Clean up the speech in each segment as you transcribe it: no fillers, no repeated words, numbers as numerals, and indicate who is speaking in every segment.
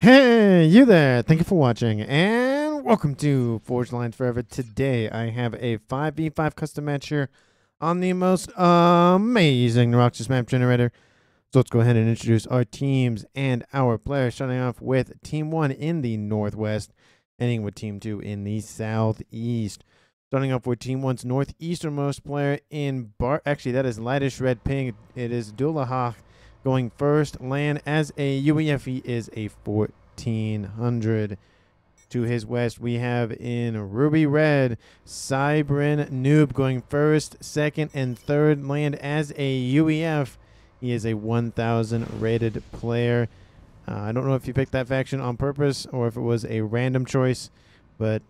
Speaker 1: Hey, you there! Thank you for watching, and welcome to Forge Lines Forever. Today, I have a 5v5 custom match here on the most amazing Roxas map generator. So let's go ahead and introduce our teams and our players, starting off with Team 1 in the Northwest, ending with Team 2 in the Southeast. Starting off with Team 1's northeasternmost player in actually, that is lightish red pink. It is Dulaha. Going first, land as a UEF, he is a 1400. To his west, we have in ruby red, Cybrin Noob going first, second, and third. Land as a UEF. He is a 1000 rated player. I don't know if you picked that faction on purpose or if it was a random choice, but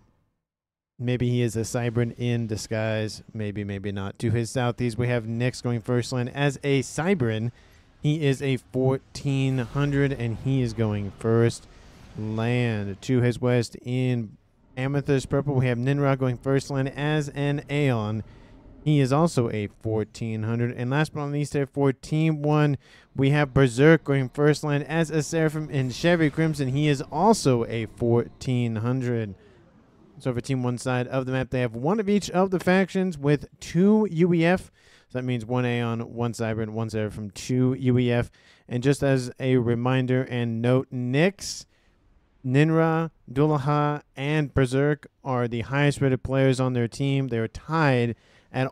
Speaker 1: maybe he is a Cybrin in disguise. Maybe, maybe not. To his southeast, we have Nyx going first, land as a Cybrin. He is a 1400, and he is going first land. To his west in amethyst purple, we have Ninra going first land as an Aeon. He is also a 1400. And last but not least, here for Team 1, we have Berserk going first land as a Seraphim in Chevy Crimson. He is also a 1400. So for Team 1 side of the map, they have one of each of the factions with 2 UEF. So that means 1 Aeon, 1 Cybrin, 1 Seraphim, 2 UEF. And just as a reminder and note, Nyx, Ninra, Dulaha, and Berserk are the highest rated players on their team. They are tied at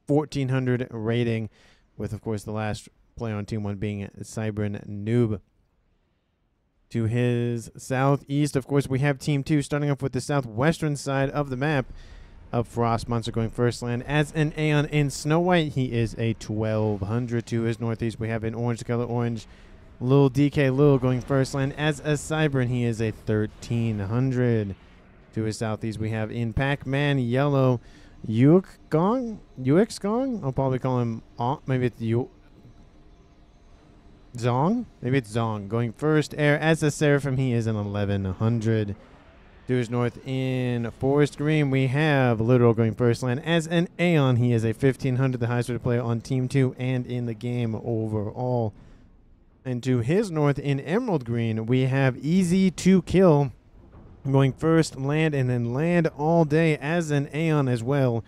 Speaker 1: 1400 rating, with, of course, the last player on Team 1 being Cybrin Noob. To his southeast, of course, we have Team 2 starting off with the southwestern side of the map of Frost Monster going first land as an Aeon in Snow White. He is a 1200. To his northeast, we have an orange color orange Lil DK Lil going first land as a Cybrin. He is a 1300. To his southeast, we have in Pac-Man yellow Uek Gong. I'll probably call him maybe it's Zong? Maybe it's Zong. Going first air as a Seraphim, he is an 1100. To his north in Forest Green, we have Literal going first land as an Aeon. He is a 1500, the highest rated player on Team 2 and in the game overall. And to his north in Emerald Green, we have Easy to Kill going first land and then land all day as an Aeon as well.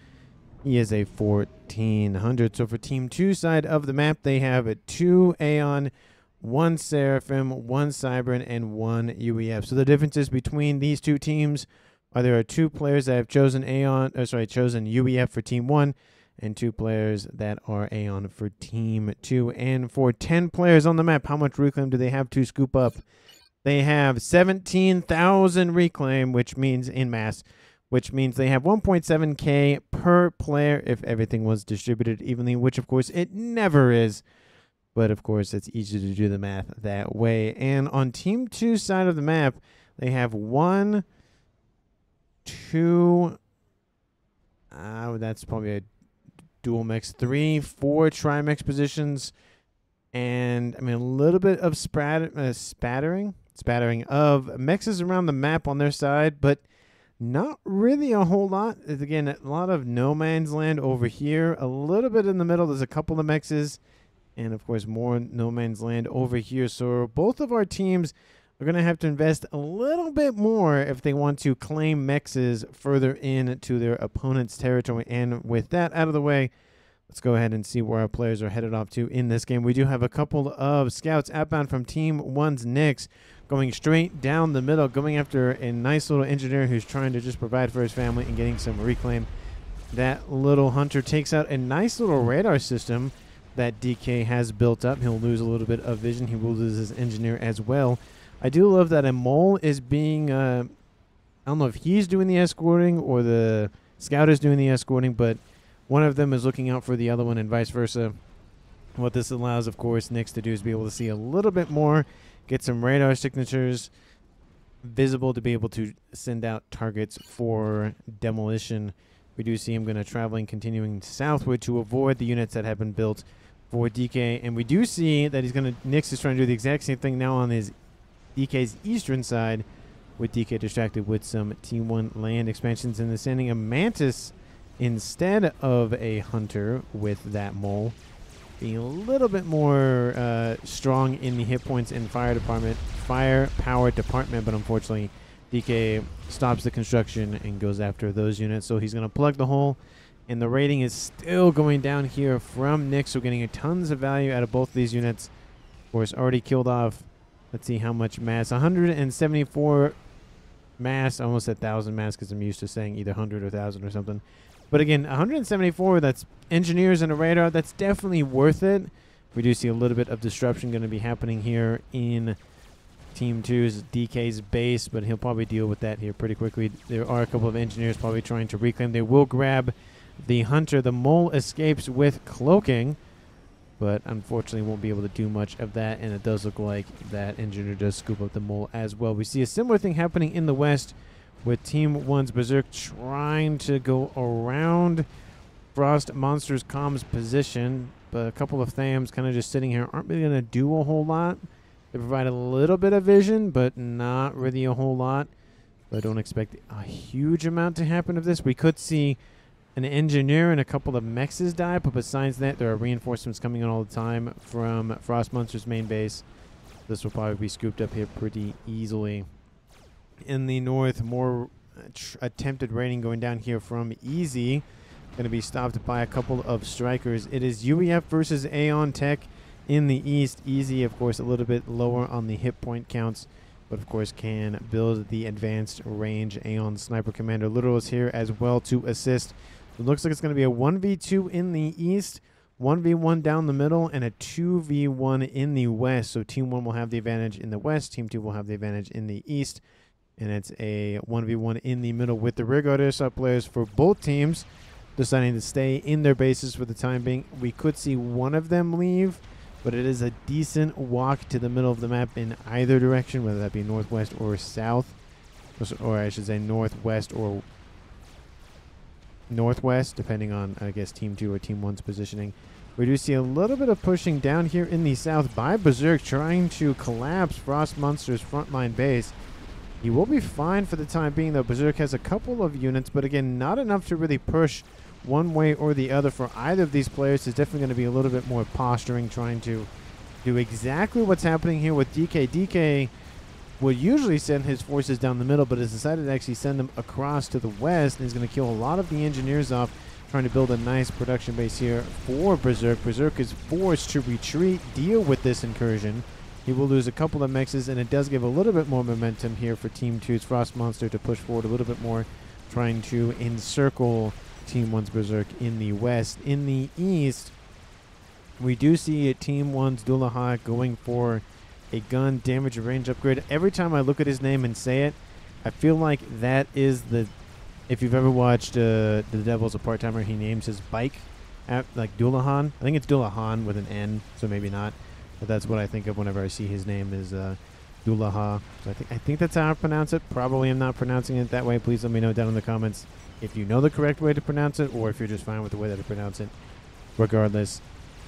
Speaker 1: He is a 1400. So for Team 2 side of the map, they have a 2 Aeon, 1 Seraphim, 1 Cybrin, and 1 UEF. So the differences between these two teams are there are 2 players that have chosen chosen UEF for Team 1, and 2 players that are Aeon for Team 2. And for 10 players on the map, how much reclaim do they have to scoop up? They have 17,000 reclaim, which means in mass, which means they have 1.7k per player if everything was distributed evenly, which of course it never is. But of course it's easy to do the math that way. And on Team 2 side of the map, they have 1, 2, that's probably a dual mix, 3, 4 tri-mix positions, and I mean a little bit of spattering of mexes around the map on their side, but not really a whole lot. Again, a lot of no man's land over here, a little bit in the middle. There's a couple of mexes, and of course more no man's land over here. So both of our teams are going to have to invest a little bit more if they want to claim mexes further into their opponent's territory. And with that out of the way, let's go ahead and see where our players are headed off to in this game. We do have a couple of scouts outbound from Team 1's Nyx, going straight down the middle, going after a nice little engineer who's trying to just provide for his family and getting some reclaim. That little hunter takes out a nice little radar system that DK has built up. He'll lose a little bit of vision. He will lose his engineer as well. I do love that a mole is being, I don't know if he's doing the escorting or the scout is doing the escorting, but one of them is looking out for the other one and vice versa. What this allows, of course, Nyx to do is be able to see a little bit more, get some radar signatures visible to be able to send out targets for demolition. We do see him going to traveling, continuing southward to avoid the units that have been built for DK. And we do see that Nyx is trying to do the exact same thing now on his DK's eastern side, with DK distracted with some Team 1 land expansions, and they're sending a Mantis instead of a Hunter with that mole. being a little bit more strong in the hit points in firepower department, but unfortunately DK stops the construction and goes after those units. So he's going to plug the hole, and the rating is still going down here from Nick. So getting tons of value out of both of these units. Of course, already killed off, let's see how much mass, 174 mass, almost 1,000 mass, because I'm used to saying either 100 or 1,000 or something. But again, 174, that's engineers and a radar. That's definitely worth it. We do see a little bit of disruption going to be happening here in Team 2's DK's base, but he'll probably deal with that here pretty quickly. There are a couple of engineers probably trying to reclaim. They will grab the hunter. The mole escapes with cloaking, but unfortunately won't be able to do much of that, and it does look like that engineer does scoop up the mole as well. We see a similar thing happening in the west with Team 1's Berserk trying to go around Frost Monster's comms position, but a couple of Thams kind of just sitting here aren't really going to do a whole lot. They provide a little bit of vision, but not really a whole lot. So I don't expect a huge amount to happen of this. We could see an engineer and a couple of mechs die, but besides that, there are reinforcements coming in all the time from Frost Monster's main base. This will probably be scooped up here pretty easily. In the north, more attempted raiding going down here from Easy. Going to be stopped by a couple of strikers. It is UEF versus Aeon Tech in the east. Easy, of course, a little bit lower on the hit point counts, but of course can build the advanced range. Aeon Sniper Commander Literal is here as well to assist. It looks like it's going to be a 1v2 in the east, 1v1 down the middle, and a 2v1 in the west. So Team 1 will have the advantage in the west, Team 2 will have the advantage in the east, and it's a 1v1 in the middle with the rear guard airsoft players for both teams deciding to stay in their bases for the time being. We could see one of them leave, but it is a decent walk to the middle of the map in either direction, whether that be northwest or south, or I should say northwest or northwest, depending on, I guess, Team 2 or Team 1's positioning. We do see a little bit of pushing down here in the south by Berserk, trying to collapse Frost Monster's frontline base. He will be fine for the time being, though. Berserk has a couple of units, but again, not enough to really push one way or the other for either of these players. Is definitely going to be a little bit more posturing, trying to do exactly what's happening here with DK. DK would usually send his forces down the middle, but has decided to actually send them across to the west, and he's going to kill a lot of the engineers off, trying to build a nice production base here for Berserk. Berserk is forced to retreat, deal with this incursion. He will lose a couple of mexes, and it does give a little bit more momentum here for Team 2's Frost Monster to push forward a little bit more, trying to encircle Team 1's Berserk in the west. In the east, we do see Team 1's Dullaha going for a gun damage and range upgrade. Every time I look at his name and say it, I feel like that is the... If you've ever watched The Devil's a Part-Timer, he names his bike like Dullahan. I think it's Dullahan with an N, so maybe not. But that's what I think of whenever I see his name is Dullaha. So I think that's how I pronounce it. Probably I'm not pronouncing it that way. Please let me know down in the comments if you know the correct way to pronounce it, or if you're just fine with the way that I pronounce it. Regardless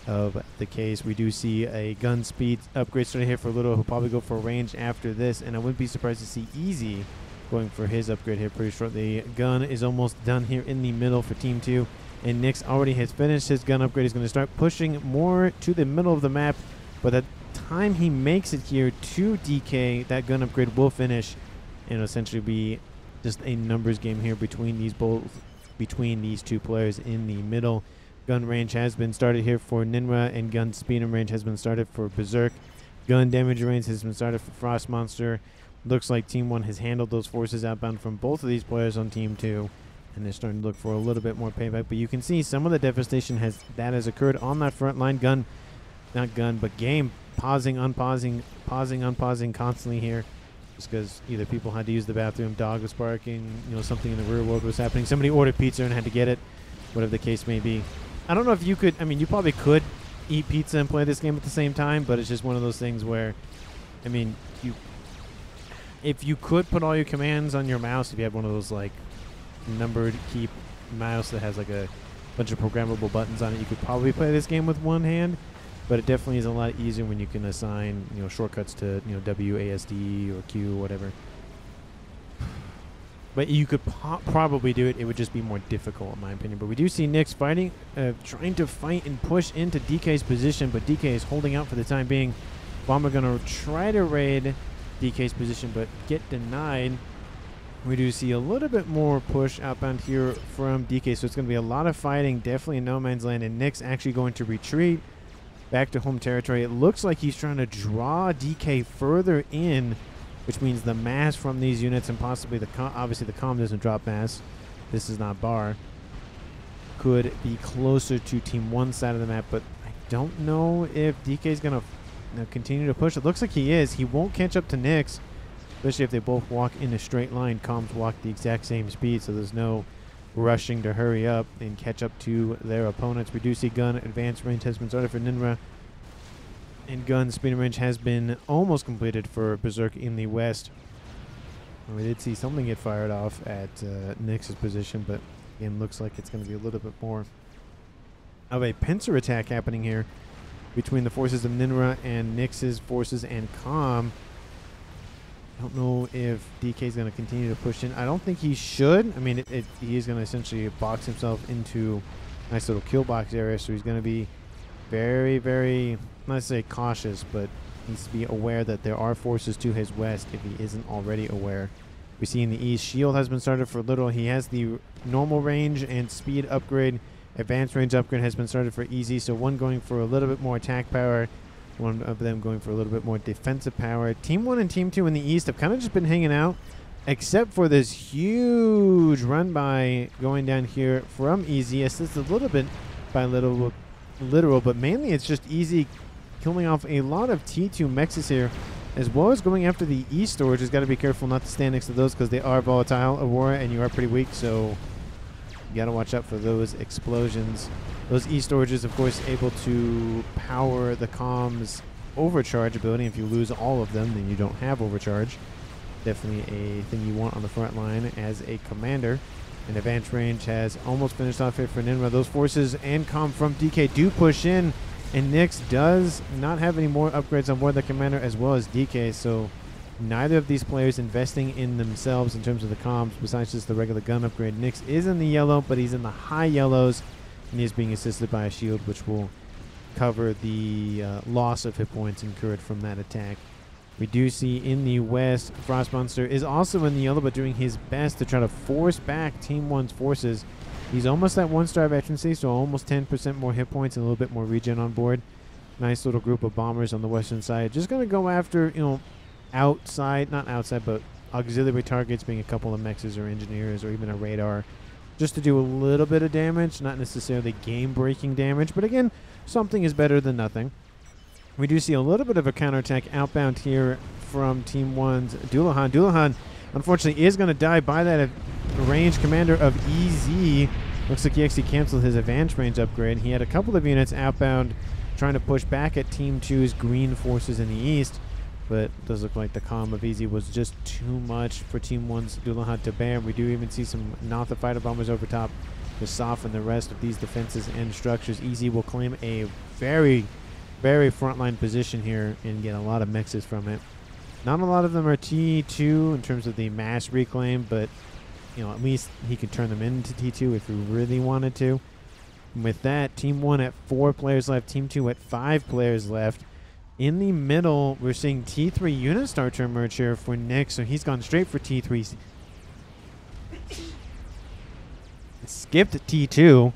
Speaker 1: of the case, we do see a gun speed upgrade starting here for Little. He'll probably go for range after this, and I wouldn't be surprised to see Easy going for his upgrade here pretty shortly. Gun is almost done here in the middle for Team 2, and Nyx already has finished his gun upgrade. He's going to start pushing more to the middle of the map, but at the time he makes it here to DK, that gun upgrade will finish and essentially be just a numbers game here between these two players in the middle. Gun range has been started here for Ninra, and gun speed and range has been started for Berserk. Gun damage range has been started for Frost Monster. Looks like Team 1 has handled those forces outbound from both of these players on Team 2, and they're starting to look for a little bit more payback. But you can see some of the devastation has occurred on that front line. Game pausing, unpausing, pausing, unpausing constantly here, just because either people had to use the bathroom, dog was barking, something in the real world was happening, somebody ordered pizza and had to get it, whatever the case may be. I don't know if you could, you probably could eat pizza and play this game at the same time, but it's just one of those things where, if you could put all your commands on your mouse, if you have one of those like numbered key mouse that has like a bunch of programmable buttons on it, you could probably play this game with one hand. But it definitely is a lot easier when you can assign, shortcuts to, W, A, S, D, or Q, whatever. But you could probably do it. It would just be more difficult, in my opinion. But we do see Nyx fighting, trying to fight and push into DK's position, but DK is holding out for the time being. Bomber going to try to raid DK's position, but get denied. We do see a little bit more push outbound here from DK, so it's going to be a lot of fighting, definitely in no man's land, and Nyx actually going to retreat back to home territory. It looks like he's trying to draw DK further in, which means the mass from these units and possibly the obviously the comm doesn't drop mass. This is not bar. Could be closer to Team 1 side of the map, but I don't know if DK is going to continue to push. It looks like he is. He won't catch up to Nyx, especially if they both walk in a straight line. Comms walk the exact same speed, so there's no rushing to hurry up and catch up to their opponents. We do see gun advanced range has been started for Ninra, and gun speed and range has been almost completed for Berserk in the west. We did see something get fired off at Nyx's position, but again, looks like it's going to be a little bit more of a pincer attack happening here between the forces of Ninra and Nyx's forces and Comm. I don't know if DK is going to continue to push in. I don't think he should. I mean, he is going to essentially box himself into a nice little kill box area, so he's going to be very, very, not to say cautious, but needs to be aware that there are forces to his west if he isn't already aware. We see in the east, shield has been started for little. He has the normal range and speed upgrade. Advanced range upgrade has been started for easy, so one going for a little bit more attack power, one of them going for a little bit more defensive power. Team 1 and Team 2 in the east have kind of just been hanging out, except for this huge run by going down here from easy, assisted a little bit by literal, but mainly it's just easy killing off a lot of T2 mechs here, as well as going after the east storage. Just got to be careful not to stand next to those because they are volatile, Aurora, and you are pretty weak, so you got to watch out for those explosions. Those east storages, of course, able to power the comms overcharge ability. If you lose all of them, then you don't have overcharge. Definitely a thing you want on the front line as a commander. And advanced range has almost finished off here for Ninra. Those forces and comm from DK do push in, and Nyx does not have any more upgrades on board the commander as well as DK, so neither of these players investing in themselves in terms of the comms besides just the regular gun upgrade. Nyx is in the yellow, but he's in the high yellows, and he's being assisted by a shield, which will cover the loss of hit points incurred from that attack. We do see in the west, Frost Monster is also in the yellow, but doing his best to try to force back Team 1's forces. He's almost at 1-star veterancy, so almost 10% more hit points and a little bit more regen on board. Nice little group of bombers on the western side. Just going to go after, outside, not outside, but auxiliary targets, being a couple of mechs or engineers or even a radar, just to do a little bit of damage, not necessarily game-breaking damage, but again, something is better than nothing. We do see a little bit of a counterattack outbound here from Team 1's Dullahan. Dullahan, unfortunately, is going to die by that ranged commander of EZ. Looks like he actually canceled his advanced range upgrade. He had a couple of units outbound trying to push back at Team 2's green forces in the east, but it does look like the comm of EZ was just too much for Team 1's Dullahan to bear. We do even see some Notha fighter bombers over top to soften the rest of these defenses and structures. EZ will claim a very frontline position here and get a lot of mixes from it. Not a lot of them are T2 in terms of the mass reclaim, but at least he could turn them into T2 if he really wanted to. And with that, Team 1 at 4 players left, Team 2 at 5 players left. In the middle, we're seeing T3 Unistar emerge here for Nyx, so he's gone straight for T3. Skipped T2.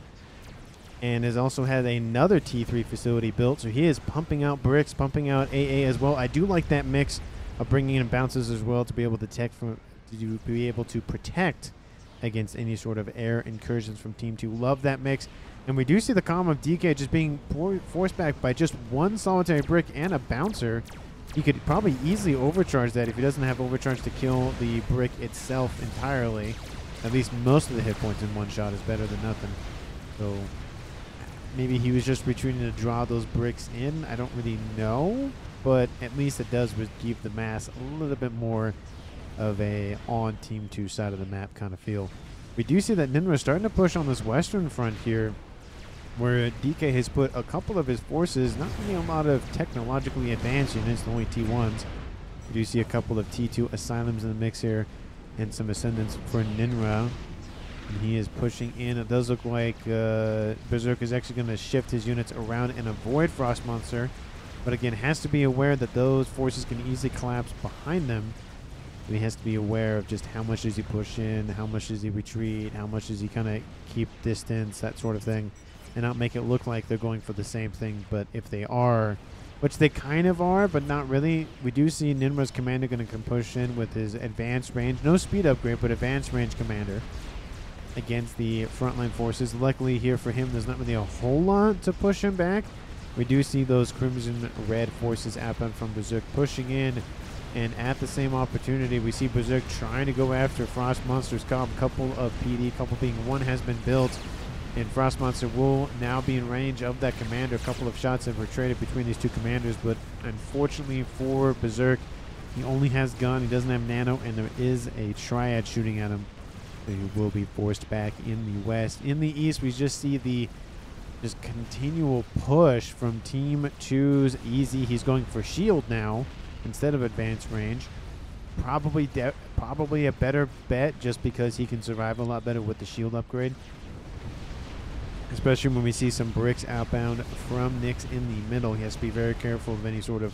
Speaker 1: And has also had another T3 facility built, so he is pumping out bricks, pumping out AA as well. I do like that mix of bringing in bounces as well to be able to protect against any sort of air incursions from Team 2. Love that mix. And we do see the comm of DK just being forced back by just one solitary brick and a bouncer. He could probably easily overcharge that if he doesn't have overcharge to kill the brick itself entirely. At least most of the hit points in one shot is better than nothing. So maybe he was just retreating to draw those bricks in. I don't really know, but at least it does give the mass a little bit more of a on Team 2 side of the map kind of feel. We do see that Ninra is starting to push on this western front here, where DK has put a couple of his forces, not really a lot of technologically advanced units, only T1s. We do see a couple of T2 asylums in the mix here. and some ascendance for Ninra. And he is pushing in. It does look like Berserk is actually going to shift his units around and avoid Frost Monster. But again, has to be aware that those forces can easily collapse behind them. So he has to be aware of just how much does he push in, how much does he retreat, how much does he kind of keep distance, that sort of thing. And not make it look like they're going for the same thing. But if they are, which they kind of are, but not really, we do see Ninra's commander going to push in with his advanced range. No speed upgrade, but advanced range commander against the frontline forces. Luckily here for him, there's not really a whole lot to push him back. We do see those crimson red forces outbound from Berserk pushing in, and at the same opportunity we see Berserk trying to go after Frost Monster's couple of PD, couple being one has been built, and Frost Monster will now be in range of that commander. A couple of shots have were traded between these two commanders, but unfortunately for Berserk, he only has gun, he doesn't have nano, and there is a triad shooting at him. So he will be forced back in the west. In the east, we just see the continual push from Team 2's Easy. He's going for shield now instead of advanced range. Probably a better bet just because he can survive a lot better with the shield upgrade. Especially when we see some bricks outbound from Nyx in the middle. He has to be very careful of any sort of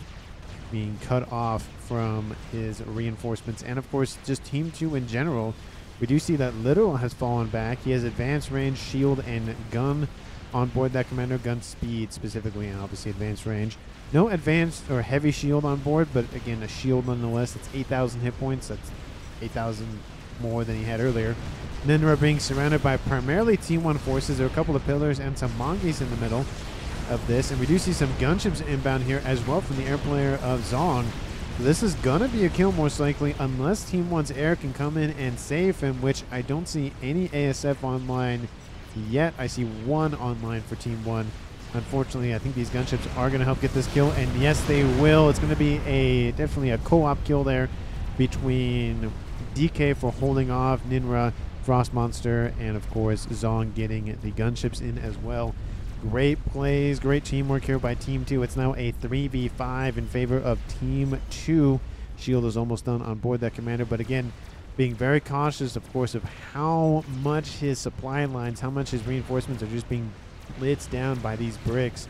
Speaker 1: being cut off from his reinforcements. And of course, just Team 2 in general. We do see that Literal has fallen back. He has advanced range, shield, and gun on board that commander. Gun speed specifically, and obviously advanced range. No advanced or heavy shield on board, but again, a shield nonetheless. It's 8,000 hit points. That's 8,000 more than he had earlier. Ninra being surrounded by primarily T1 forces. There are a couple of pillars and some Mongies in the middle of this. And we do see some gunships inbound here as well from the air player of Zong. This is going to be a kill most likely unless Team 1's air can come in and save him, which I don't see any ASF online yet. I see one online for Team 1. Unfortunately, I think these gunships are going to help get this kill, and yes, they will. It's going to be definitely a co-op kill there between DK for holding off Ninra, Frost Monster, and of course Zong getting the gunships in as well. Great plays, great teamwork here by Team 2. It's now a 3v5 in favor of Team 2. Shield is almost done on board that commander, but again, being very cautious, of course, of how much his supply lines, how much his reinforcements are just being blitzed down by these bricks.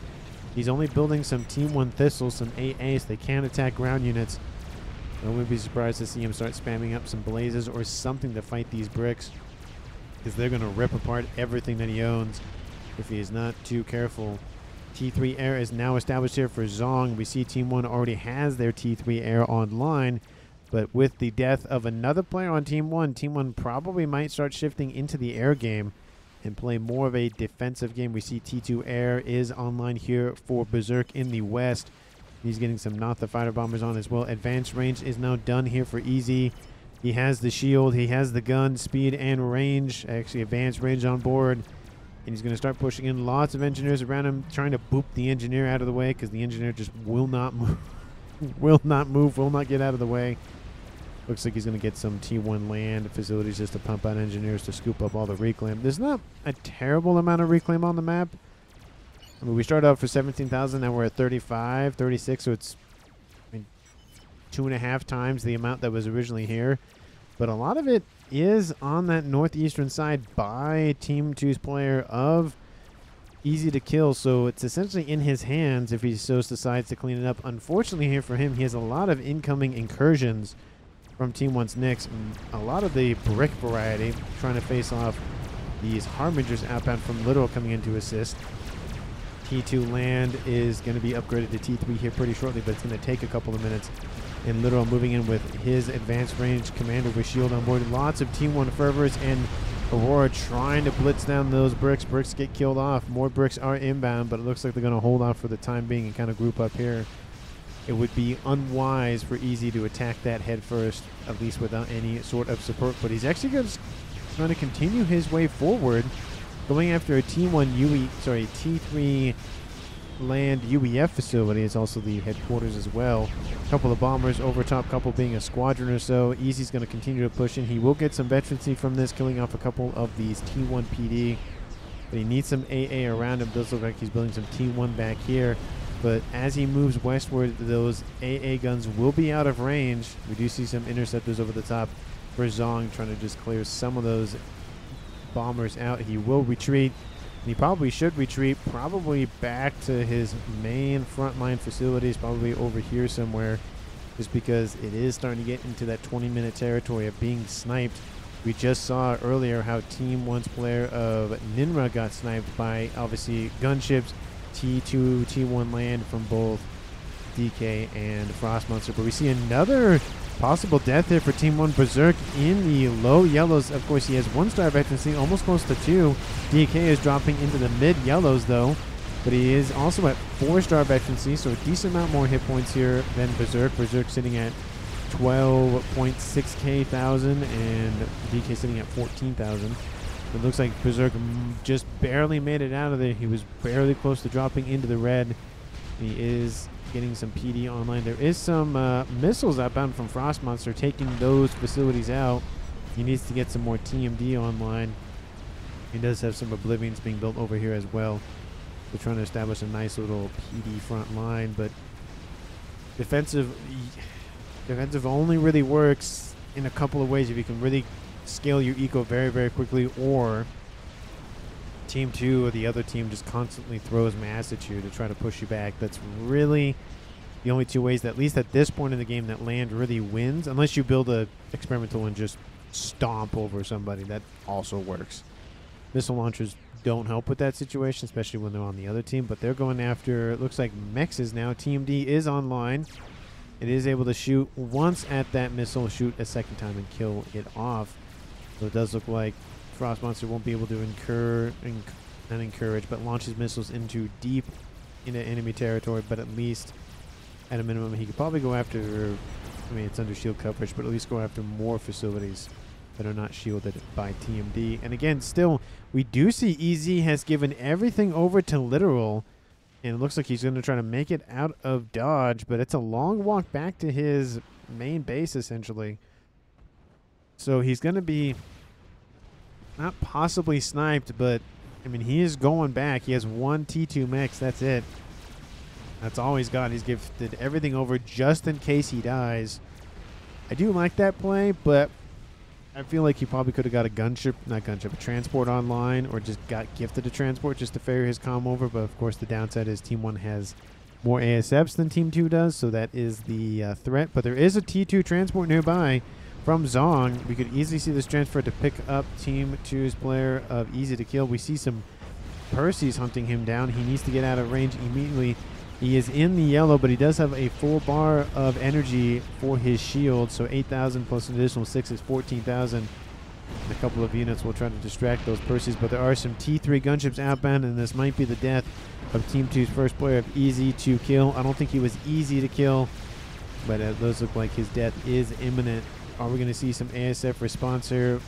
Speaker 1: He's only building some Team 1 Thistles, some AA, so they can attack ground units. I wouldn't be surprised to see him start spamming up some blazes or something to fight these bricks, because they're going to rip apart everything that he owns if he is not too careful. T3 air is now established here for Zong. We see Team 1 already has their T3 air online, but with the death of another player on Team 1 probably might start shifting into the air game and play more of a defensive game. We see T2 air is online here for Berserk in the west. He's getting some Not the Fighter Bombers on as well. Advanced range is now done here for Easy. He has the shield, he has the gun, speed, and range. Actually, advanced range on board. And he's going to start pushing in lots of engineers around him, trying to boop the engineer out of the way, because the engineer just will not move, will not get out of the way. Looks like he's going to get some T1 land facilities just to pump out engineers to scoop up all the reclaim. There's not a terrible amount of reclaim on the map. I mean, we started out for 17,000, now we're at 35, 36, so it's 2.5 times the amount that was originally here. But a lot of it is on that northeastern side by Team 2's player of Easy to kill, so it's essentially in his hands if he so decides to clean it up. Unfortunately here for him, he has a lot of incoming incursions from Team 1's Nyx, and a lot of the brick variety, trying to face off these Harbingers outbound from Literal coming in to assist. T2 land is going to be upgraded to T3 here pretty shortly, but it's going to take a couple of minutes. And Literal moving in with his advanced range commander with shield on board. Lots of Team 1 fervors, and Aurora trying to blitz down those bricks. Bricks get killed off. More bricks are inbound, but it looks like they're going to hold off for the time being and kind of group up here. It would be unwise for Easy to attack that head first, at least without any sort of support. But he's actually going to continue his way forward, going after a T3 land UEF facility. It's also the headquarters as well. A couple of bombers over top, couple being a squadron or so. Easy's going to continue to push in. He will get some veterancy from this, killing off a couple of these T1 PD. But he needs some AA around him. Does look like he's building some T1 back here. But as he moves westward, those AA guns will be out of range. We do see some interceptors over the top for Zong trying to just clear some of those bombers out. He will retreat. And he probably should retreat, probably back to his main frontline facilities, probably over here somewhere, just because it is starting to get into that 20-minute territory of being sniped. We just saw earlier how Team 1's player of Ninra got sniped by, obviously, gunships, T2, T1 land from both DK and Frost Monster. But we see another possible death here for Team 1 Berserk in the low yellows. Of course, he has 1 star vacancy, almost close to 2. DK is dropping into the mid yellows, though. But he is also at 4 star vacancy, so a decent amount more hit points here than Berserk. Berserk sitting at 12.6k thousand and DK sitting at 14,000. It looks like Berserk just barely made it out of there. He was barely close to dropping into the red. He is getting some PD online. There is some missiles outbound from Frost Monster taking those facilities out. He needs to get some more TMD online. He does have some Oblivions being built over here as well. They're trying to establish a nice little PD front line, but defensive only really works in a couple of ways if you can really scale your eco very, very quickly, or Team 2 or the other team just constantly throws mass at you to try to push you back. That's really the only 2 ways that, at least at this point in the game, that land really wins, unless you build a experimental and just stomp over somebody. That also works. Missile launchers don't help with that situation, especially when they're on the other team, but they're going after, it looks like Mechs is now. TMD is online. It is able to shoot once at that missile, shoot a second time and kill it off. So it does look like Frost Monster won't be able to not encourage, but launches missiles into deep into enemy territory. But at least, at a minimum, he could probably go after, I mean, it's under shield coverage, but at least go after more facilities that are not shielded by TMD. And again, still, we do see EZ has given everything over to Literal, and it looks like he's going to try to make it out of dodge, but it's a long walk back to his main base, essentially. So he's going to be not possibly sniped, but, I mean, he is going back. He has 1 T2 Mechs. That's it. That's all he's got. He's gifted everything over just in case he dies. I do like that play, but I feel like he probably could have got a transport online, or just got gifted a transport just to ferry his comm over. But, of course, the downside is Team 1 has more ASFs than Team 2 does, so that is the threat. But there is a T2 transport nearby from Zong. We could easily see this transfer to pick up Team 2's player of Easy to Kill. We see some Percy's hunting him down. He needs to get out of range immediately. He is in the yellow, but he does have a full bar of energy for his shield, so 8,000 plus an additional 6 is 14,000. A couple of units will try to distract those Percy's, but there are some T3 gunships outbound, and this might be the death of Team 2's first player of Easy to Kill. I don't think he was easy to kill, but it does look like his death is imminent. Are we going to see some ASF response here?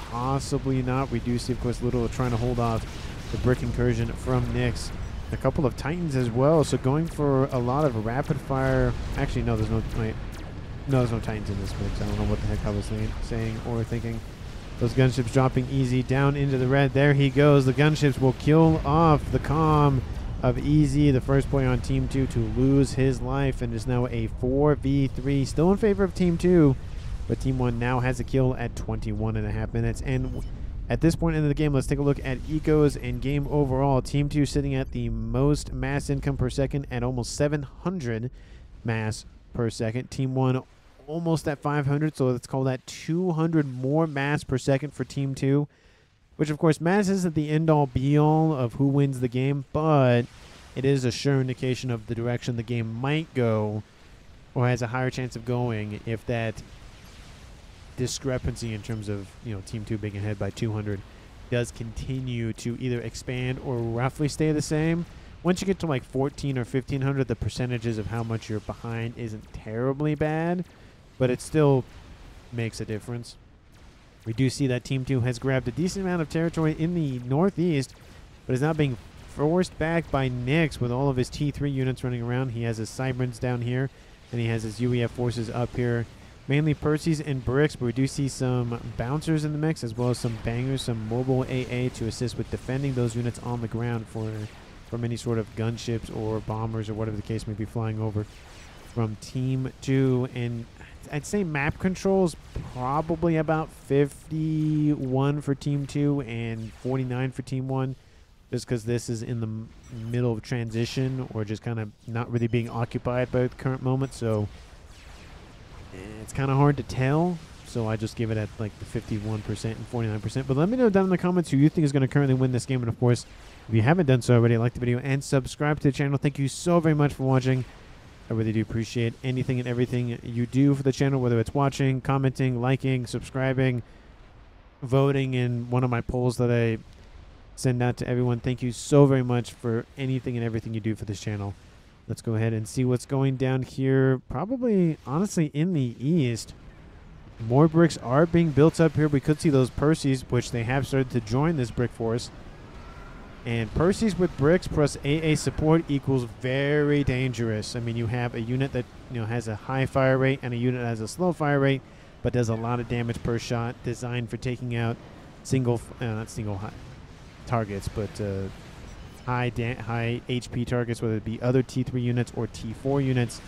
Speaker 1: Possibly not. We do see, of course, Little trying to hold off the brick incursion from Nyx. A couple of Titans as well, so going for a lot of rapid fire. Actually, no, there's no Titans in this mix. I don't know what the heck I was saying or thinking. Those gunships dropping Easy down into the red. There he goes. The gunships will kill off the comm of Easy, the first player on Team 2 to lose his life, and is now a 4v3, still in favor of Team 2, but Team 1 now has a kill at 21.5 minutes. And at this point in the game, let's take a look at ecos and game overall. Team 2 sitting at the most mass income per second at almost 700 mass per second. Team 1 almost at 500, so let's call that 200 more mass per second for Team 2, which, of course, mass isn't the end-all be-all of who wins the game, but it is a sure indication of the direction the game might go, or has a higher chance of going, if that discrepancy in terms of, you know, Team 2 being ahead by 200 does continue to either expand or roughly stay the same. Once you get to like 14 or 1500, the percentages of how much you're behind isn't terribly bad, but it still makes a difference. We do see that Team 2 has grabbed a decent amount of territory in the northeast, but is now being forced back by Nyx with all of his T3 units running around. He has his Cyberns down here, and he has his UEF forces up here. Mainly Percy's and Bricks, but we do see some Bouncers in the mix, as well as some Bangers, some mobile AA to assist with defending those units on the ground for from any sort of gunships or bombers or whatever the case may be flying over from Team 2. And I'd say map controls probably about 51 for Team 2 and 49 for Team 1, just because this is in the middle of transition or just kind of not really being occupied by the current moment. So it's kind of hard to tell. So I just give it at like the 51% and 49%. But let me know down in the comments who you think is going to currently win this game. And of course, if you haven't done so already, like the video and subscribe to the channel. Thank you so very much for watching. I really do appreciate anything and everything you do for the channel, whether it's watching, commenting, liking, subscribing, voting in one of my polls that I send out to everyone. Thank you so very much for anything and everything you do for this channel. Let's go ahead and see what's going down here. Probably, honestly, in the east. More bricks are being built up here. We could see those Perseus, which they have started to join this brick force. And Perseus with bricks plus AA support equals very dangerous. I mean, you have a unit that has a high fire rate and a unit that has a slow fire rate, but does a lot of damage per shot, designed for taking out not single high targets, but high HP targets, whether it be other T3 units or T4 units.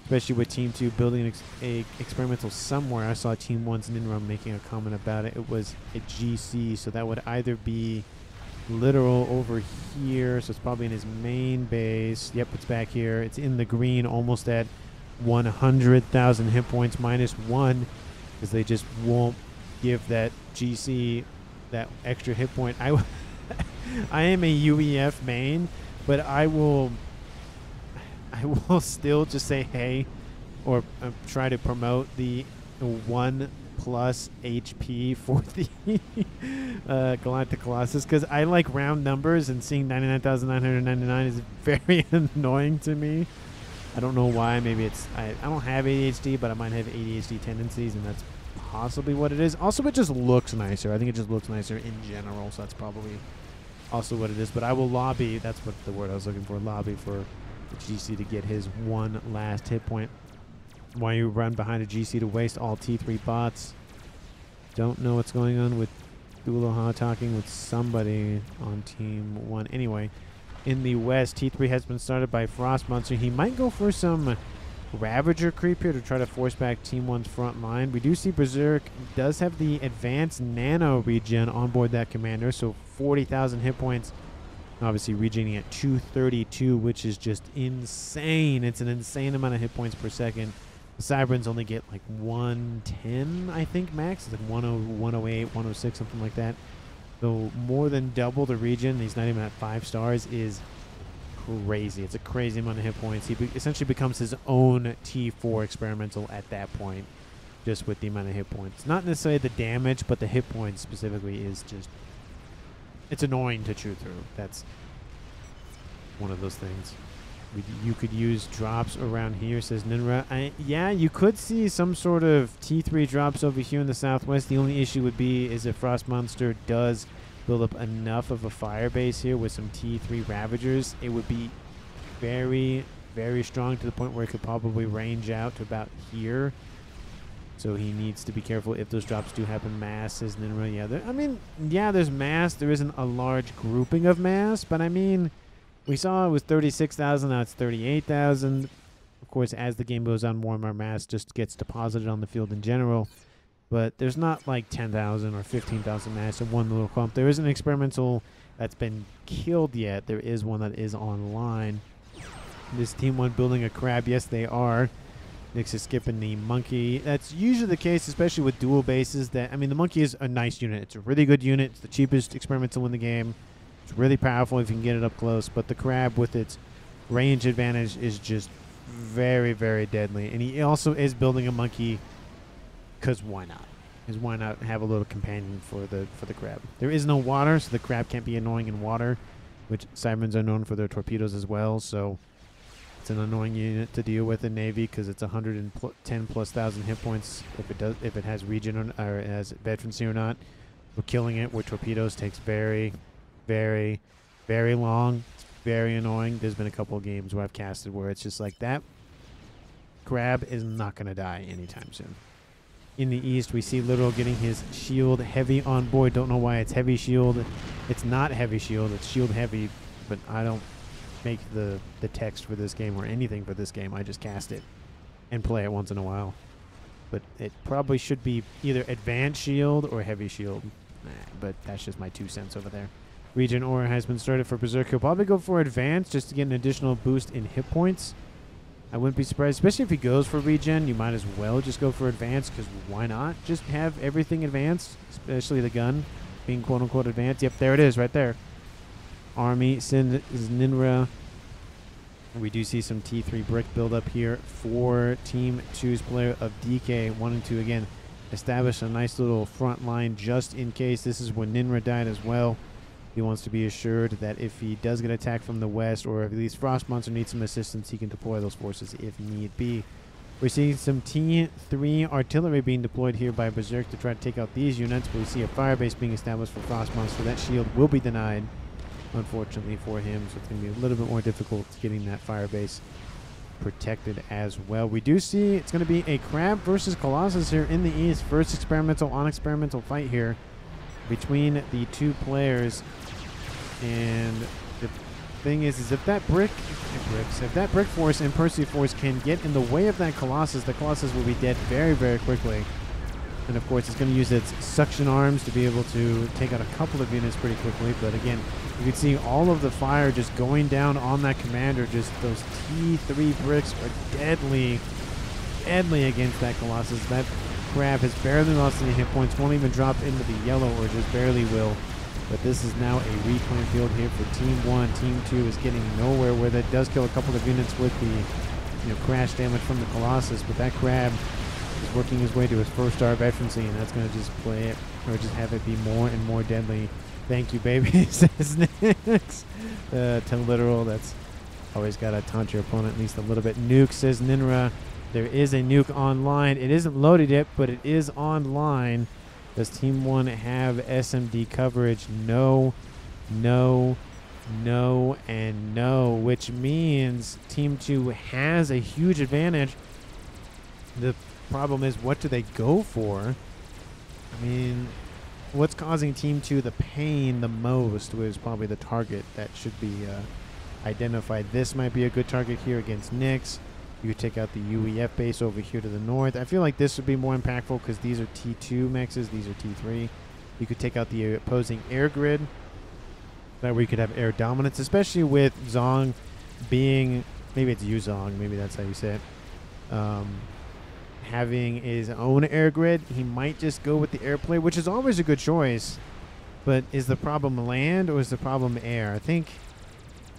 Speaker 1: Especially with Team 2 building a experimental somewhere. I saw Team 1's Ninra making a comment about it. It was a GC, so that would either be literal over here, so it's probably in his main base. Yep, it's back here. It's in the green, almost at 100,000 hit points, -1, because they just won't give that GC that extra hit point. I am a UEF main, but I will still just say hey, or try to promote the 1+ HP for the Galactic Colossus, because I like round numbers, and seeing 99,999 is very annoying to me. I don't know why. Maybe it's I don't have ADHD, but I might have ADHD tendencies, and that's possibly what it is. Also, it just looks nicer. I think it just looks nicer in general, so that's probably also what it is. But I will lobby, that's what the word I was looking for, lobby for the GC to get his one last hit point. Why you run behind a GC to waste all T3 bots? Don't know what's going on with Duloha talking with somebody on Team 1. Anyway, in the west, T3 has been started by Frost Monster. He might go for some Ravager creep here to try to force back Team 1's front line. We do see Berserk does have the advanced nano regen on board that commander, so 40,000 hit points. Obviously regening at 232, which is just insane. It's an insane amount of hit points per second. The Cyberns only get like 110, I think, max. It's like 108, 106, something like that. So more than double the regen. He's not even at 5 stars. Is crazy. It's a crazy amount of hit points. He essentially becomes his own T4 experimental at that point, just with the amount of hit points. Not necessarily the damage, but the hit points specifically is just... it's annoying to chew through. That's one of those things. You could use drops around here, says Ninra. Yeah, you could see some sort of T3 drops over here in the southwest. The only issue would be is if Frost Monster does build up enough of a fire base here with some T3 Ravagers, it would be very, very strong to the point where it could probably range out to about here. So he needs to be careful if those drops do happen. Mass, says Ninra. Yeah, there's mass. There isn't a large grouping of mass, but I mean, we saw it was 36,000. Now it's 38,000. Of course, as the game goes on, more and more mass just gets deposited on the field in general. But there's not like 10,000 or 15,000 mass in one little clump. There isn't an experimental that's been killed yet. There is one that is online. This Team 1 building a crab. Yes, they are. Nyx is skipping the monkey. That's usually the case, especially with dual bases. The monkey is a nice unit. It's a really good unit. It's the cheapest experimental in the game. It's really powerful if you can get it up close. But the crab, with its range advantage, is just very, very deadly. And he also is building a monkey because why not? Because why not have a little companion for the crab? There is no water, so the crab can't be annoying in water, which Cyberns are known for their torpedoes as well. So it's an annoying unit to deal with in Navy because it's 110,000+ hit points if it has regen or it has veterancy or not. But killing it with torpedoes takes very, very, very long. It's very annoying. There's been a couple of games where I've casted where it's just like that crab is not going to die anytime soon. In the east, we see Literal getting his shield heavy on board. Don't know why it's heavy shield. It's not heavy shield. It's shield heavy but I don't make the text for this game or anything for this game. I just cast it and play it once in a while. But it probably should be either advanced shield or heavy shield. But that's just my 2 cents over there. Regen aura has been started for Berserk. He'll probably go for advanced just to get an additional boost in hit points. I wouldn't be surprised, especially if he goes for regen. You might as well just go for advanced, because why not just have everything advanced, especially the gun being quote-unquote advanced. Yep, there it is right there. Army sends Ninra. We do see some T3 brick build up here for Team 2's player of DK, wanting to, again, establish a nice little front line just in case. This is when Ninra died as well. He wants to be assured that if he does get attacked from the west, or if at least Frost Monster needs some assistance, he can deploy those forces if need be. We're seeing some T3 artillery being deployed here by Berserk to try to take out these units, but we see a fire base being established for Frost Monster. That shield will be denied, unfortunately for him, so it's going to be a little bit more difficult getting that fire base protected as well. We do see it's going to be a Crab versus Colossus here in the east. First experimental on experimental fight here between the 2 players. And the thing is if that brick force and Percy force can get in the way of that Colossus, the Colossus will be dead very, very quickly. And of course, it's going to use its suction arms to be able to take out a couple of units pretty quickly. But again, you can see all of the fire just going down on that commander. Just those T3 bricks are deadly, deadly against that Colossus. That Crab has barely lost any hit points, won't even drop into the yellow, or just barely will. But this is now a reclaim field here for Team 1. Team 2 is getting nowhere, where that does kill a couple of units with the crash damage from the Colossus. But that Crab is working his way to his first star veterancy, and that's going to just play it, or just have it be more and more deadly. Thank you, baby, says Nix. To literal, that's always got to taunt your opponent at least a little bit. Nuke, says Ninra. There is a nuke online. It isn't loaded yet, but it is online. Does Team 1 have SMD coverage? No, no, no, and no, which means Team 2 has a huge advantage. The problem is, what do they go for? I mean, what's causing Team 2 the pain the most was probably the target that should be identified. This might be a good target here against Nyx. You could take out the UEF base over here to the north. I feel like this would be more impactful because these are T2 mexes. These are T3. You could take out the opposing air grid. That way you could have air dominance, especially with Zong being, maybe it's Yuzong, maybe that's how you say it, having his own air grid. He might just go with the airplay, which is always a good choice. But is the problem land or is the problem air?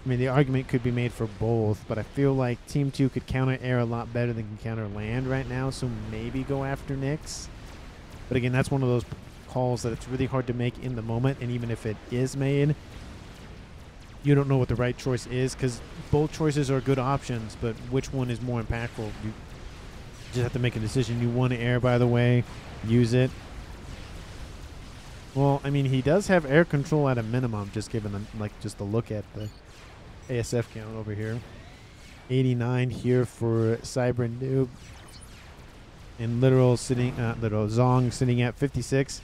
Speaker 1: I mean, the argument could be made for both, but I feel like Team 2 could counter air a lot better than can counter land right now, so maybe go after Nyx. But again, that's one of those calls that it's really hard to make in the moment, and even if it is made, you don't know what the right choice is, because both choices are good options, but which one is more impactful? You just have to make a decision. You want air, by the way, use it. Well, I mean, he does have air control at a minimum, just given just the look at the ASF count over here. 89 here for Cyber Noob. And Zong sitting at 56.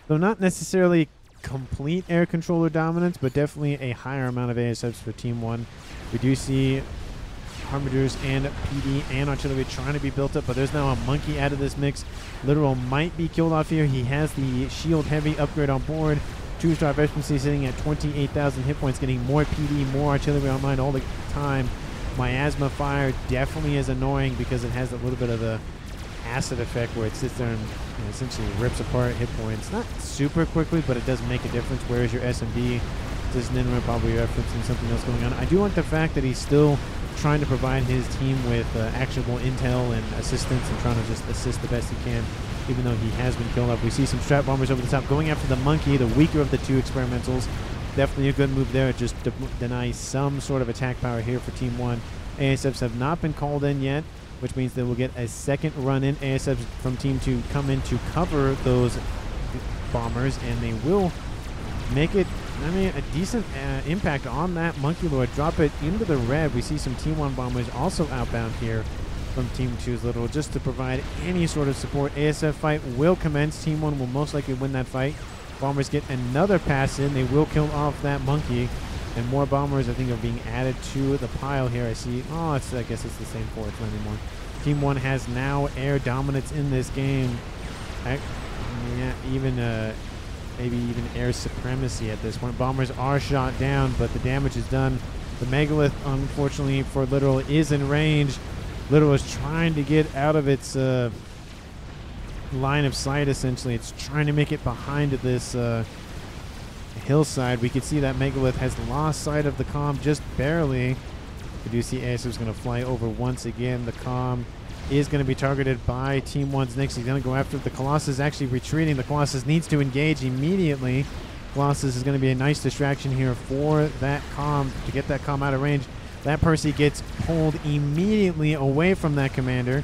Speaker 1: So not necessarily complete air controller dominance, but definitely a higher amount of ASFs for Team 1. We do see Harbingers and PD and artillery trying to be built up, but there's now a monkey out of this mix. Literal might be killed off here. He has the shield heavy upgrade on board. 2-star veterancy sitting at 28,000 hit points, getting more PD, more artillery online all the time. Miasma fire definitely is annoying because it has a little bit of a acid effect where it sits there and essentially rips apart hit points. Not super quickly, but it does make a difference. Whereas your SMD, this Ninra probably referencing something else going on. I do like the fact that he's still trying to provide his team with actionable intel and assistance and trying to just assist the best he can, even though he has been killed up. We see some strat bombers over the top going after the monkey, the weaker of the 2 experimentals. Definitely a good move there. Just denies some sort of attack power here for Team 1. ASFs have not been called in yet, which means they will get a second run in. ASFs from Team 2 come in to cover those bombers, and they will make it, a decent impact on that Monkey Lord. Drop it into the red. We see some Team 1 bombers also outbound here from Team 2's Literal, just to provide any sort of support. ASF fight will commence. Team 1 will most likely win that fight. Bombers get another pass in. They will kill off that monkey. And more bombers, I think, are being added to the pile here. I see. Oh, I guess it's the same force anymore. Team 1 has now air dominance in this game. Yeah, even maybe even air supremacy at this point. Bombers are shot down, but the damage is done. The Megalith, unfortunately for Literal, is in range. Literal is trying to get out of its line of sight, essentially. It's trying to make it behind this hillside. We can see that Megalith has lost sight of the comm just barely. We do see ASF's going to fly over once again. The comm is going to be targeted by Team 1's Nyx. He's going to go after the Colossus, actually retreating. The Colossus needs to engage immediately. Colossus is going to be a nice distraction here for that comm, to get that comm out of range. That Percy gets pulled immediately away from that commander.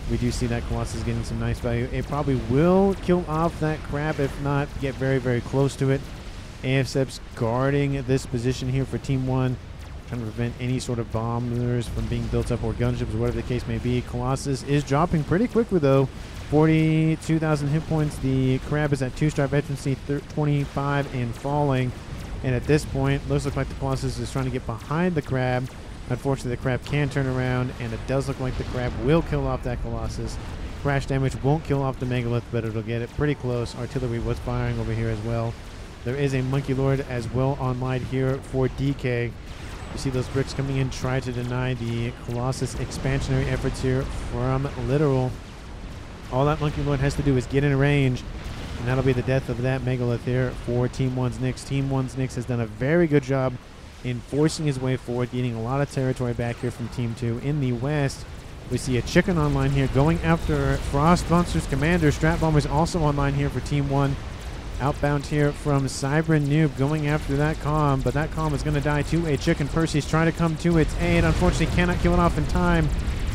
Speaker 1: We do see that Colossus getting some nice value. It probably will kill off that crab, if not get very, very close to it. AFSEP's guarding this position here for Team 1, trying to prevent any sort of bombers from being built up, or gunships, or whatever the case may be. Colossus is dropping pretty quickly, though. 42,000 hit points. The crab is at 2-star veterancy, 25 and falling. And at this point, looks like the Colossus is trying to get behind the crab. Unfortunately, the crab can turn around, and it does look like the crab will kill off that Colossus. Crash damage won't kill off the Megalith, but it'll get it pretty close. Artillery was firing over here as well. There is a Monkey Lord as well online here for DK. You see those bricks coming in, try to deny the Colossus expansionary efforts here from Literal. All that Monkey Lord has to do is get in range, and that'll be the death of that Megalith here for Team 1's Nyx. Team 1's Nyx has done a very good job in forcing his way forward, getting a lot of territory back here from Team 2. In the west, we see a chicken online here going after Frost Monster's commander. Strat Bomber's also online here for Team 1. Outbound here from Cybran Noob going after that comm, but that comm is going to die to a chicken. Percy's trying to come to its aid. Unfortunately, cannot kill it off in time,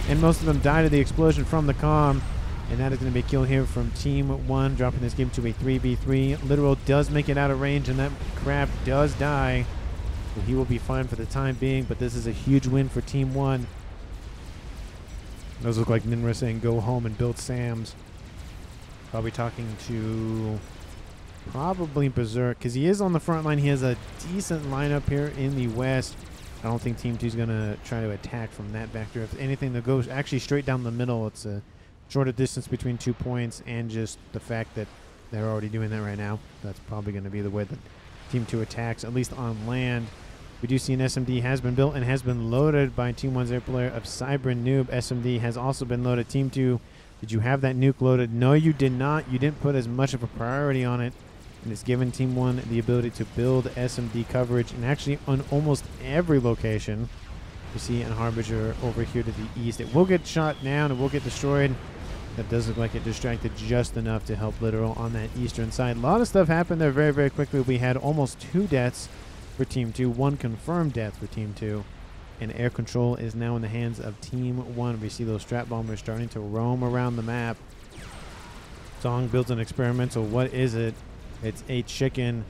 Speaker 1: and most of them die to the explosion from the comm. And that is going to be a kill here from Team 1, dropping this game to a 3v3. Literal does make it out of range, and that crab does die. So he will be fine for the time being, but this is a huge win for Team 1. Those look like Ninra saying go home and build Sam's. Probably talking to probably Berserk, because he is on the front line. He has a decent lineup here in the west. I don't think Team 2 is going to try to attack from that vector. If anything, they'll go actually straight down the middle. It's a shorter distance between 2 points, and just the fact that they're already doing that right now. That's probably going to be the way that Team 2 attacks, at least on land. We do see an SMD has been built and has been loaded by Team 1's air player of Cybran Noob. SMD has also been loaded. Team 2, did you have that nuke loaded? No, you did not. You didn't put as much of a priority on it. And it's given Team 1 the ability to build SMD coverage, and actually on almost every location. You see an Harbinger over here to the east. It will get shot down. It will get destroyed. That does look like it distracted just enough to help Literal on that eastern side. A lot of stuff happened there very, very quickly. We had almost 2 deaths for Team 2, 1 confirmed death for Team 2. And air control is now in the hands of Team 1. We see those Strat Bombers starting to roam around the map. Song builds an experimental. What is it? It's a chicken.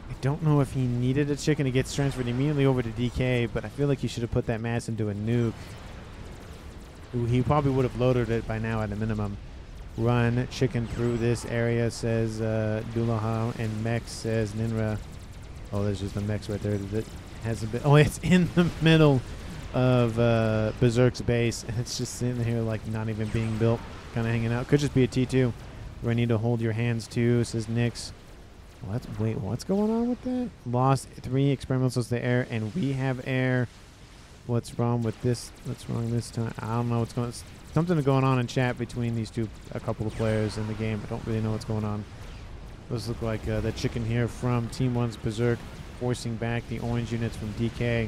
Speaker 1: I don't know if he needed a chicken. He gets transferred immediately over to DK, but I feel like he should have put that mass into a nuke. He probably would have loaded it by now at a minimum. Run chicken through this area, says Dulaha, and Mechs says Ninra. Oh, there's just a Mechs right there that has a bit. Oh, it's in the middle of Berserk's base, and it's just sitting here like not even being built, kind of hanging out. Could just be a T2. Do I need to hold your hands too, says Nyx. Well, wait, what's going on with that? Lost 3 experimentals to air, and we have air. What's wrong with this? What's wrong this time? I don't know what's going on. Something going on in chat between these two, a couple of players in the game. I don't really know what's going on. Those look like the chicken here from Team 1's Berserk, forcing back the orange units from DK.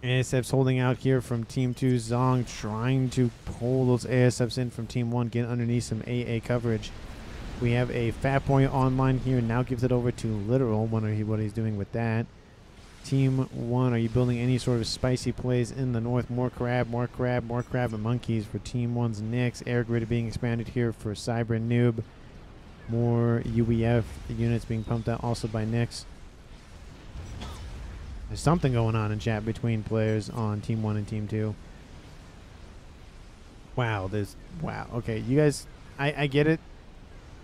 Speaker 1: ASF's holding out here from Team 2. Zong trying to pull those ASFs in from Team 1, get underneath some AA coverage. We have a Fat Boy online here, now gives it over to Literal. Wonder what he's doing with that. Team 1, are you building any sort of spicy plays in the north? More crab, more crab, more crab and monkeys for Team 1's Nyx. Air grid being expanded here for Cybran Noob. More UEF units being pumped out also by Nyx. There's something going on in chat between players on Team 1 and Team 2. Wow, wow. Okay, you guys, I get it.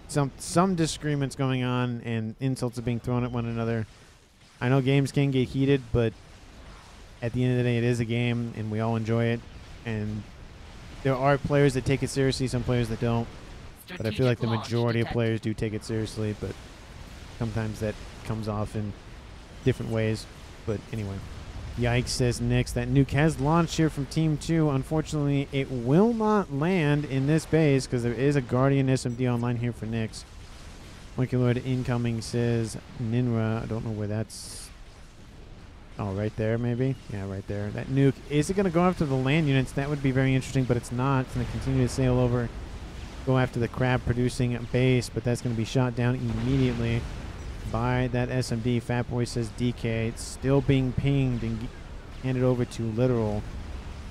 Speaker 1: some disagreements going on and insults are being thrown at one another. I know games can get heated, but at the end of the day, it is a game, and we all enjoy it. And there are players that take it seriously, some players that don't. But I feel like the majority of players do take it seriously, but sometimes that comes off in different ways. But anyway, yikes, says Nyx. That nuke has launched here from Team 2. Unfortunately, it will not land in this base because there is a Guardian SMD online here for Nyx. Monkey Lord incoming, says Ninra. I don't know where that's... Oh, right there, maybe? Yeah, right there. That nuke. Is it going to go after the land units? That would be very interesting, but it's not. It's going to continue to sail over, go after the crab-producing base, but that's going to be shot down immediately by that SMD. Fat Boy says DK. It's still being pinged and handed over to Literal.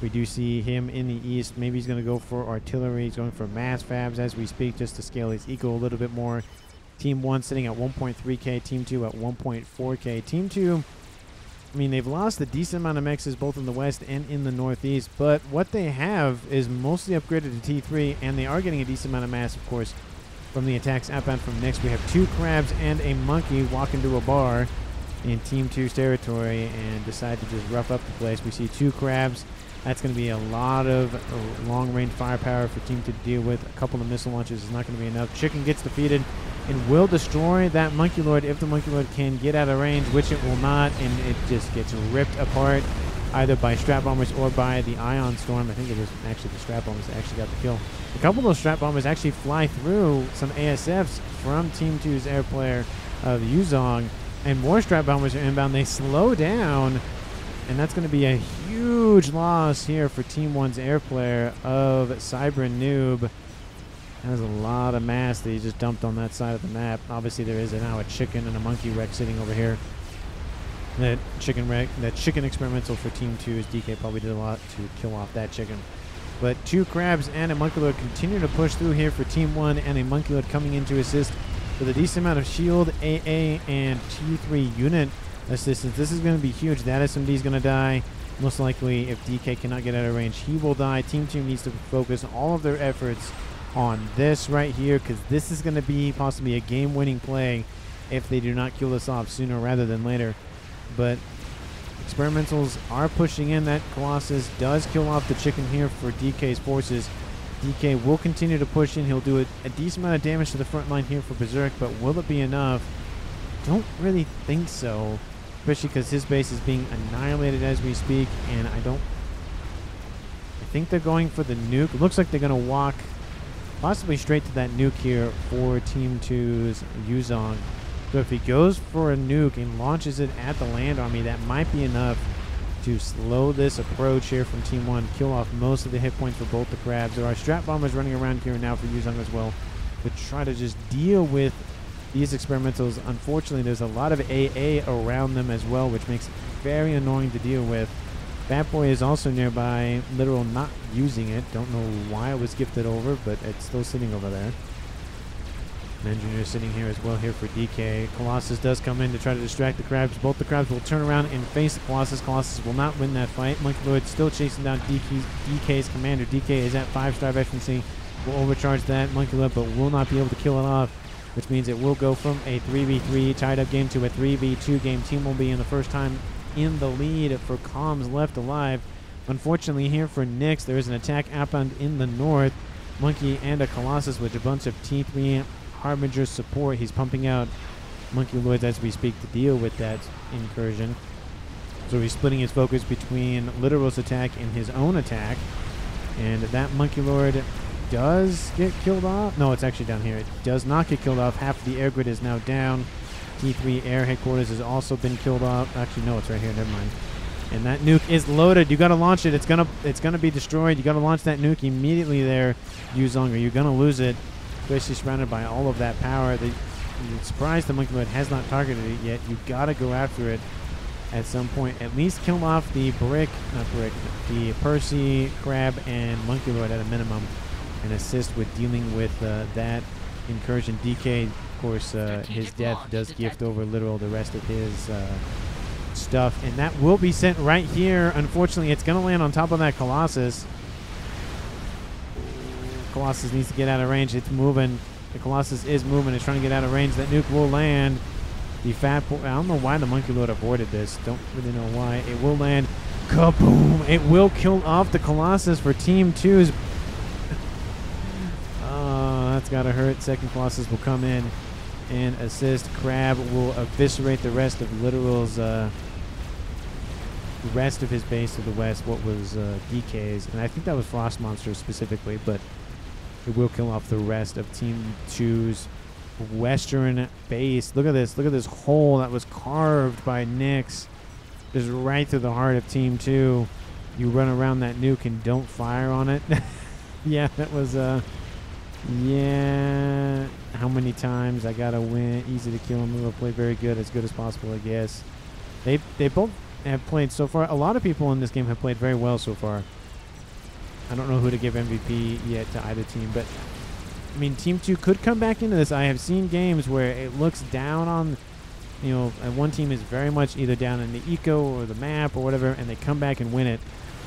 Speaker 1: We do see him in the east. Maybe he's going to go for artillery. He's going for mass fabs as we speak, just to scale his eco a little bit more. Team 1 sitting at 1.3k. Team 2 at 1.4k. Team 2, I mean, they've lost a decent amount of mexes both in the west and in the northeast, but what they have is mostly upgraded to T3, and they are getting a decent amount of mass, of course, from the attacks outbound from Nyx. We have 2 crabs and a monkey walk into a bar in Team 2's territory and decide to just rough up the place. We see 2 crabs. That's going to be a lot of long-range firepower for Team 2 to deal with. A couple of missile launches is not going to be enough. Chicken gets defeated and will destroy that Monkey Lord if the Monkey Lord can get out of range, which it will not, and it just gets ripped apart either by strap bombers or by the Ion Storm. I think it was actually the strap bombers that actually got the kill. A couple of those strap bombers actually fly through some ASFs from Team 2's air player of Yuzong, and more strap bombers are inbound. They slow down, and that's going to be a huge loss here for Team 1's air player of Cyber Noob. There's a lot of mass that he just dumped on that side of the map. Obviously, there is now a chicken and a monkey wreck sitting over here. That chicken experimental for Team 2's DK probably did a lot to kill off that chicken. But 2 crabs and a monkey lord continue to push through here for Team 1, and a monkey lord coming in to assist with a decent amount of shield, AA, and T3 unit assistance. This is going to be huge. That SMD is going to die. Most likely, if DK cannot get out of range, he will die. Team 2 needs to focus all of their efforts on this right here, because this is going to be possibly a game-winning play if they do not kill this off sooner rather than later. But experimentals are pushing in. That Colossus does kill off the chicken here for DK's forces. DK will continue to push in. He'll do a decent amount of damage to the front line here for Berserk, but will it be enough? Don't really think so, especially because his base is being annihilated as we speak, and I think they're going for the nuke. It looks like they're going to walk possibly straight to that nuke here for Team 2's Yuzong. So if he goes for a nuke and launches it at the land army, that might be enough to slow this approach here from Team 1, kill off most of the hit points for both the crabs. There are strap bombers running around here now for Yuzong as well to try to just deal with these experimentals. Unfortunately, there's a lot of AA around them as well, which makes it very annoying to deal with. Fat Boy is also nearby, Literal not using it. Don't know why it was gifted over, but it's still sitting over there. An engineer sitting here as well here for DK. Colossus does come in to try to distract the crabs. Both the crabs will turn around and face the Colossus. Colossus will not win that fight. Monkey Lord still chasing down DK's commander. DK is at 5-star efficiency. Will overcharge that Monkey Lord, but will not be able to kill it off, which means it will go from a 3v3 tied up game to a 3v2 game. Team will be in the first time in the lead for comms left alive. Unfortunately here for Nyx, there is an attack outbound in the north. Monkey and a Colossus with a bunch of T3 Harbinger support. He's pumping out Monkey Lords as we speak to deal with that incursion. So he's splitting his focus between Literal's attack and his own attack. And that Monkey Lord does get killed off. No, it's actually down here. It does not get killed off. Half of the air grid is now down. T3 air headquarters has also been killed off. Actually, no, it's right here. Never mind. And that nuke is loaded. You got to launch it. It's gonna be destroyed. You got to launch that nuke immediately there, Yuzong, or you're gonna lose it. Especially surrounded by all of that power. You're surprised the Monkey Lord has not targeted it yet. You got to go after it at some point. At least kill off the the Percy, Crab, and Monkey Lord at a minimum, and assist with dealing with that incursion. DK, of course, his death does gift over Literal the rest of his stuff, and that will be sent right here. Unfortunately, it's going to land on top of that Colossus. Colossus needs to get out of range. It's moving. The Colossus is moving. It's trying to get out of range. That nuke will land. The FAF, I don't know why the Monkey Lord avoided this. Don't really know why. It will land. Kaboom! It will kill off the Colossus for Team 2's. Oh, that's got to hurt. Second Colossus will come in and assist. Crab will eviscerate the rest of Literal's, rest of his base to the west. What was DK's, and I think that was Frost Monster specifically, but it will kill off the rest of Team 2's western base. Look at this. Look at this hole that was carved by Nyx. Just right through the heart of Team 2. You run around that nuke and don't fire on it. Yeah, that was, yeah. How many times I gotta win? Easy to kill him. We'll play very good as possible, I guess. They both have played so far. A lot of people in this game have played very well so far. I don't know who to give MVP yet to either team, but I mean, Team 2 could come back into this. I have seen games where it looks down on, you know, and one team is very much either down in the eco or the map or whatever, and they come back and win it.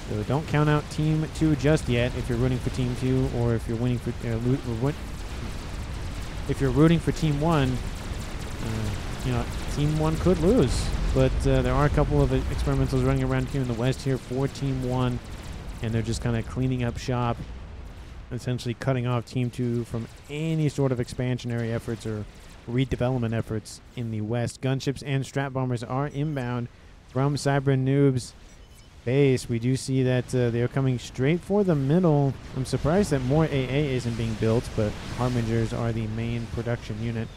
Speaker 1: So don't count out Team 2 just yet if you're rooting for Team 2, or if you're winning for if you're rooting for Team 1. You know, Team 1 could lose, but there are a couple of experimentals running around here in the west here for Team 1, and they're just kind of cleaning up shop, essentially cutting off Team 2 from any sort of expansionary efforts or redevelopment efforts in the west. Gunships and strat bombers are inbound from Cyber Noob's base. We do see that they're coming straight for the middle. I'm surprised that more AA isn't being built, but Harbingers are the main production unit.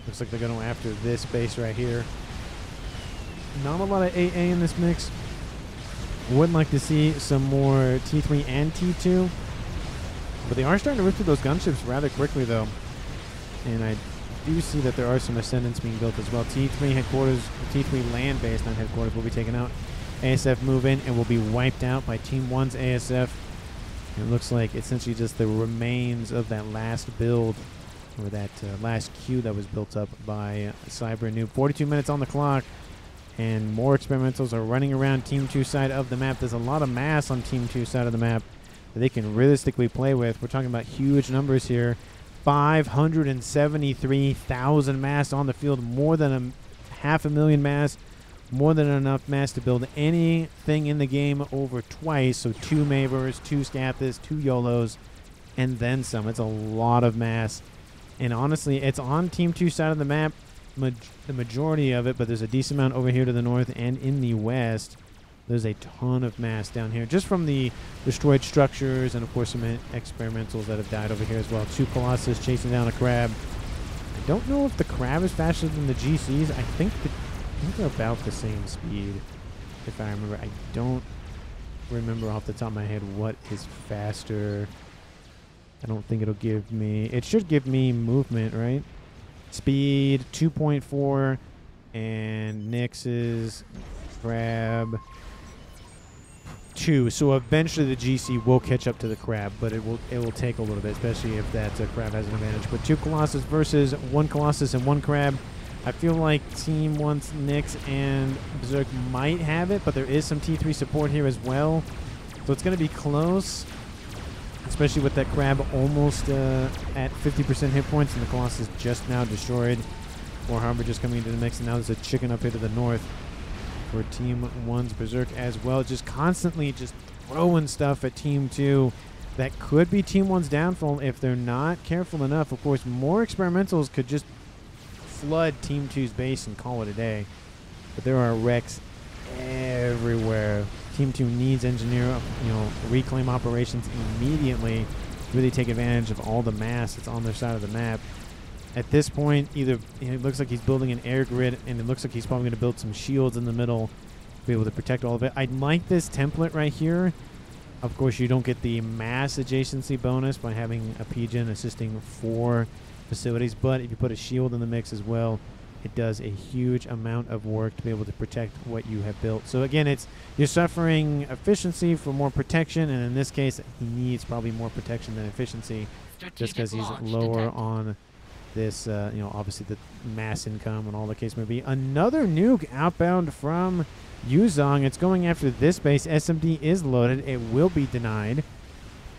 Speaker 1: Looks like they're going after this base right here. Not a lot of AA in this mix. Would like to see some more T3 and T2. But they are starting to rip through those gunships rather quickly, though. And I do see that there are some ascendants being built as well. T3 headquarters, T3 land base, not headquarters, will be taken out. ASF move in and will be wiped out by Team 1's ASF. And it looks like essentially just the remains of that last build, or that last queue that was built up by Cyber Noob. 42 minutes on the clock, and more experimentals are running around Team 2 side of the map. There's a lot of mass on Team 2 side of the map that they can realistically play with. We're talking about huge numbers here. 573,000 mass on the field, more than 500,000 mass, more than enough mass to build anything in the game over twice. So 2 Mavers, 2 Scathis, 2 YOLOs, and then some. It's a lot of mass. And honestly, it's on Team 2 side of the map, the majority of it, but there's a decent amount over here to the north and in the west. There's a ton of mass down here, just from the destroyed structures, and of course some experimentals that have died over here as well. 2 Colossus chasing down a crab. I don't know if the crab is faster than the GCs. I think they're about the same speed, if I remember. I don't remember off the top of my head what is faster. I don't think it'll give me... It should give me movement, right? Speed 2.4, and Nyx's crab 2. So eventually the GC will catch up to the crab, but it will take a little bit, especially if that crab has an advantage. But 2 Colossus versus 1 Colossus and 1 crab. I feel like Team 1's Nyx and Berserk might have it, but there is some T3 support here as well. So it's going to be close, especially with that crab almost at 50% hit points, and the Colossus just now destroyed. More Harbor just coming into the mix, and now there's a chicken up here to the north for Team 1's Berserk as well. Just constantly just throwing stuff at Team 2. That could be Team 1's downfall if they're not careful enough. Of course, more experimentals could just flood Team 2's base and call it a day. But there are wrecks everywhere. Team 2 needs engineer, reclaim operations immediately to really take advantage of all the mass that's on their side of the map. At this point, either it looks like he's building an air grid, and it looks like he's probably going to build some shields in the middle to be able to protect all of it. I'd like this template right here. Of course, you don't get the mass adjacency bonus by having a PGen assisting 4 facilities, but if you put a shield in the mix as well, it does a huge amount of work to be able to protect what you have built. So again, you're suffering efficiency for more protection, and in this case, he needs probably more protection than efficiency, just because he's lower on this, obviously the mass income and all the case may be. Another nuke outbound from Yuzong. It's going after this base. SMD is loaded. It will be denied.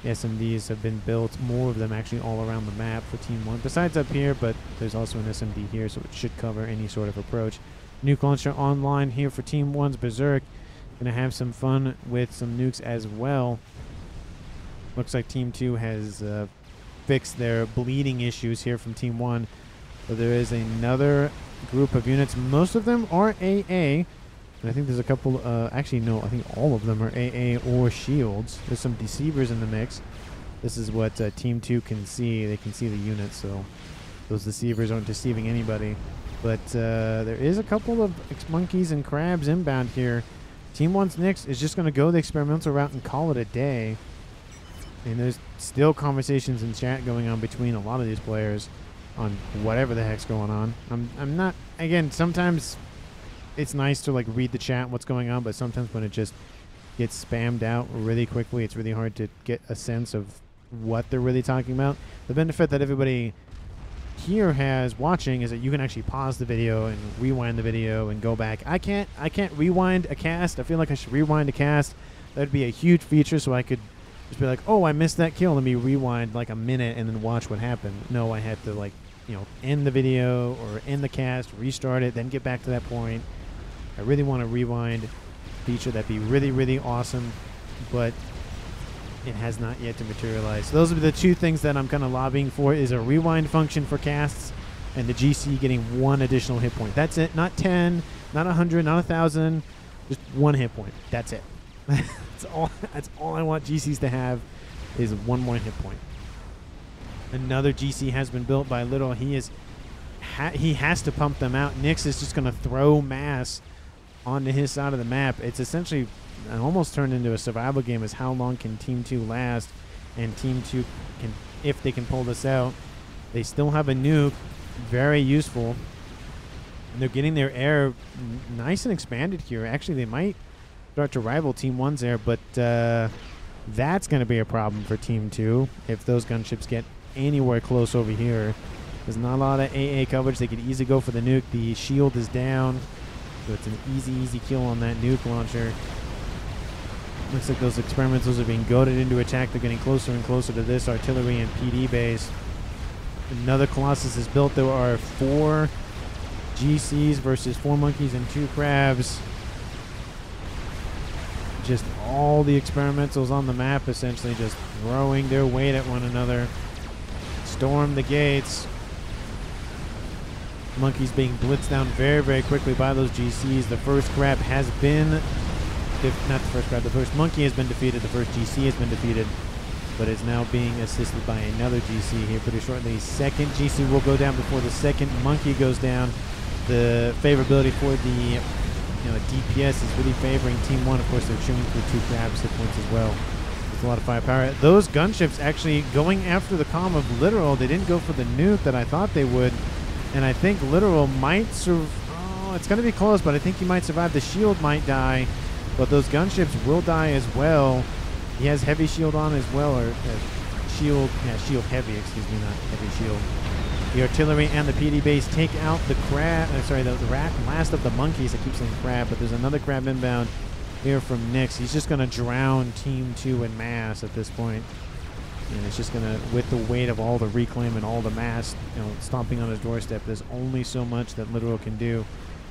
Speaker 1: The SMDs have been built, more of them actually all around the map for Team 1, besides up here, but there's also an SMD here, so it should cover any sort of approach. Nuke launcher online here for Team 1's Berserk. Gonna have some fun with some nukes as well. Looks like Team 2 has fixed their bleeding issues here from Team 1. So there is another group of units. Most of them are AA. And I think there's a couple, actually no, I think all of them are AA or shields. There's some deceivers in the mix. This is what Team 2 can see. They can see the units, so those deceivers aren't deceiving anybody. But there is a couple of monkeys and crabs inbound here. Team 1's Nyx is just going to go the experimental route and call it a day. And there's still conversations in chat going on between a lot of these players on whatever the heck's going on. I'm not, again, sometimes it's nice to like read the chat, what's going on, but sometimes when it just gets spammed out really quickly, it's really hard to get a sense of what they're really talking about. The benefit that everybody here has watching is that you can actually pause the video and rewind the video and go back. I can't rewind a cast. I feel like I should rewind a cast. That'd be a huge feature, so I could just be like, oh, I missed that kill. Let me rewind like a minute and then watch what happened. No, I had to like, you know, end the video or end the cast, restart it, then get back to that point. I really want a rewind feature. That'd be really, really awesome, but it has not yet to materialize. So those are the two things that I'm kind of lobbying for, is a rewind function for casts and the GC getting 1 additional hit point. That's it. Not 10, not 100, not 1,000, just 1 hit point. That's it. That's all I want GCs to have, is 1 more hit point. Another GC has been built by Little. He has to pump them out. Nyx is just going to throw mass onto his side of the map. It's essentially almost turned into a survival game, as how long can Team 2 last, and Team 2 can, if they can pull this out. They still have a nuke, very useful, and they're getting their air nice and expanded here. Actually, they might start to rival Team 1's air, but that's going to be a problem for Team 2 if those gunships get anywhere close over here. There's not a lot of AA coverage. They could easily go for the nuke. The shield is down, so it's an easy kill on that nuke launcher. Looks like those experimentals are being goaded into attack. They're getting closer and closer to this artillery and PD base. Another Colossus is built. There are 4 GCs versus 4 monkeys and 2 crabs. Just all the experimentals on the map, essentially just throwing their weight at one another. Storm the gates. Monkeys being blitzed down very, very quickly by those GCs. The first crab has been, not the first crab, the first monkey has been defeated. The first GC has been defeated, but is now being assisted by another GC here pretty shortly. Second GC will go down before the second monkey goes down. The favorability for the DPS is really favoring Team 1. Of course, they're chewing through 2 crabs hit points as well. There's a lot of firepower. Those gunships actually going after the comm of Literal. They didn't go for the nuke that I thought they would. And I think Literal might survive. Oh, it's going to be close, but I think he might survive. The shield might die, but those gunships will die as well. He has heavy shield on as well, or shield heavy, excuse me, not heavy shield. The artillery and the PD base take out the crab, the last of the monkeys. I keep saying crab, but there's another crab inbound here from Nyx. He's just going to drown Team 2 in mass at this point. And it's just going to, with the weight of all the reclaim and all the mass, stomping on his doorstep, there's only so much that Literal can do.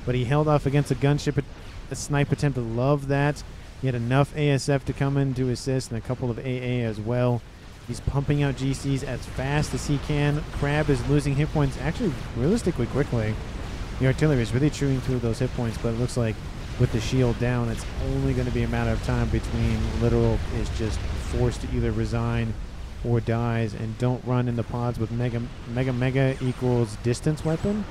Speaker 1: But he held off against a gunship, a snipe attempt. Love that. He had enough ASF to come in to assist, and a couple of AA as well. He's pumping out GCs as fast as he can. Crab is losing hit points actually realistically quickly. The artillery is really chewing through those hit points, but it looks like with the shield down, it's only going to be a matter of time between Literal is just forced to either resign or dies. And don't run in the pods with mega equals distance weapon.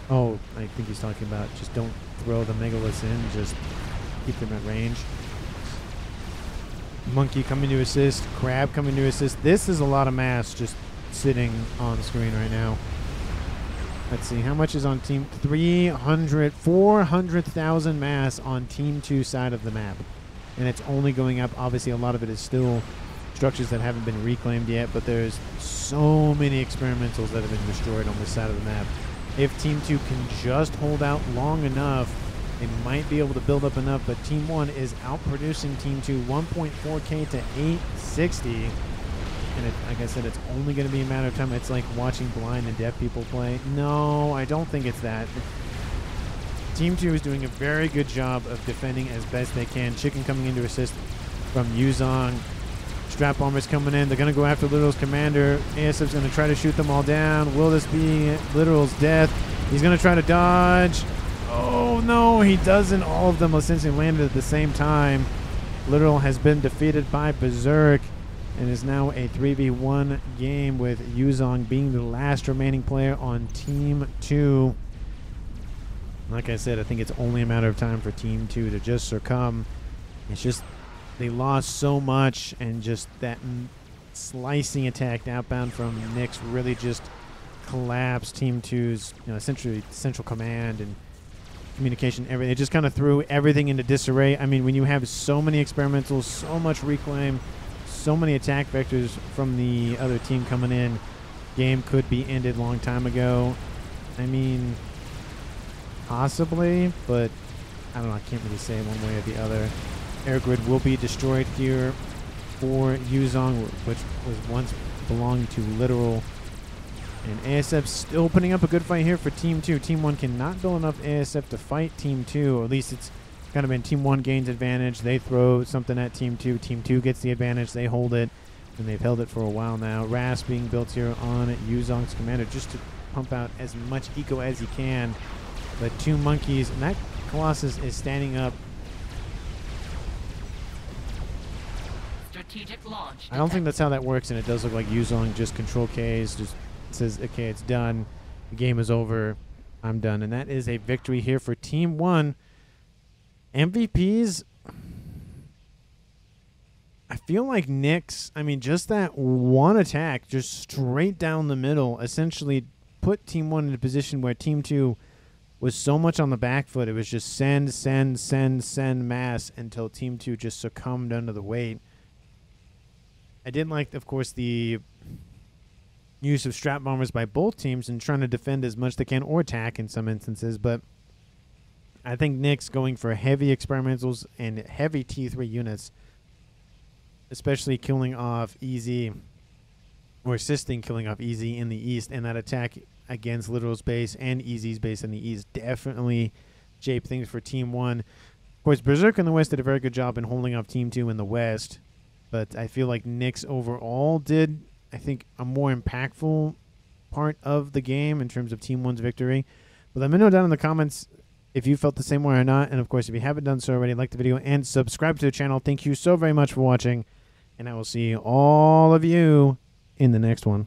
Speaker 1: Oh, I think he's talking about just don't throw the megaliths in, just keep them at range. Monkey coming to assist, crab coming to assist. This is a lot of mass just sitting on the screen right now. Let's see, how much is on Team 400,000 mass on Team 2 side of the map. And it's only going up. Obviously, a lot of it is still structures that haven't been reclaimed yet, but there's so many experimentals that have been destroyed on this side of the map. If Team 2 can just hold out long enough, They might be able to build up enough, but Team 1 is outproducing Team 2 1.4K to 860. And like I said, it's only going to be a matter of time. It's like watching blind and deaf people play. No, I don't think it's that. Team 2 is doing a very good job of defending as best they can. Chicken coming in to assist from Yuzong. Strap Bombers coming in. They're going to go after Literal's commander. ASF's going to try to shoot them all down. Will this be Literal's death? He's going to try to dodge. Oh, no, he doesn't. All of them essentially landed at the same time. Literal has been defeated by Berserk and is now a 3v1 game with Yuzong being the last remaining player on Team 2. Like I said, I think it's only a matter of time for Team 2 to just succumb. It's just they lost so much, and just that slicing attack outbound from Nyx really just collapsed Team 2's essentially central command and communication, everything. It just kind of threw everything into disarray. I mean, when you have so many experimentals, so much reclaim, so many attack vectors from the other team coming in, game could be ended long time ago. I mean, possibly, but I don't know. I can't really say one way or the other. Air grid will be destroyed here for Yuzong, which was once belonged to Literal. And ASF still putting up a good fight here for Team 2. Team 1 cannot build enough ASF to fight Team 2, or at least it's kind of been Team 1 gains advantage. They throw something at Team 2. Team 2 gets the advantage. They hold it, and they've held it for a while now. RAS being built here on Yuzong's commander just to pump out as much eco as he can. But 2 monkeys, and that Colossus is standing up.
Speaker 2: Strategic launch.
Speaker 1: I don't think that's how that works, and it does look like Yuzong just control Ks, just says, okay, it's done. The game is over. I'm done. And that is a victory here for Team 1. MVPs, I feel like Nyx, I mean, just that one attack, just straight down the middle, essentially put Team 1 in a position where Team 2 was so much on the back foot. It was just send, send, send, send mass until Team 2 just succumbed under the weight. I did like, of course, the use of strap bombers by both teams and trying to defend as much as they can, or attack in some instances, but I think Nyx going for heavy experimentals and heavy T3 units, especially killing off Easy, or assisting killing off Easy in the east, and that attack against Literal's base and Easy's base in the east definitely shaped things for Team 1. Of course, Berserk in the west did a very good job in holding off Team 2 in the west, but I feel like Nyx overall did, I think, a more impactful part of the game in terms of Team 1's victory. But let me know down in the comments if you felt the same way or not. And, of course, if you haven't done so already, like the video and subscribe to the channel. Thank you so very much for watching, and I will see all of you in the next one.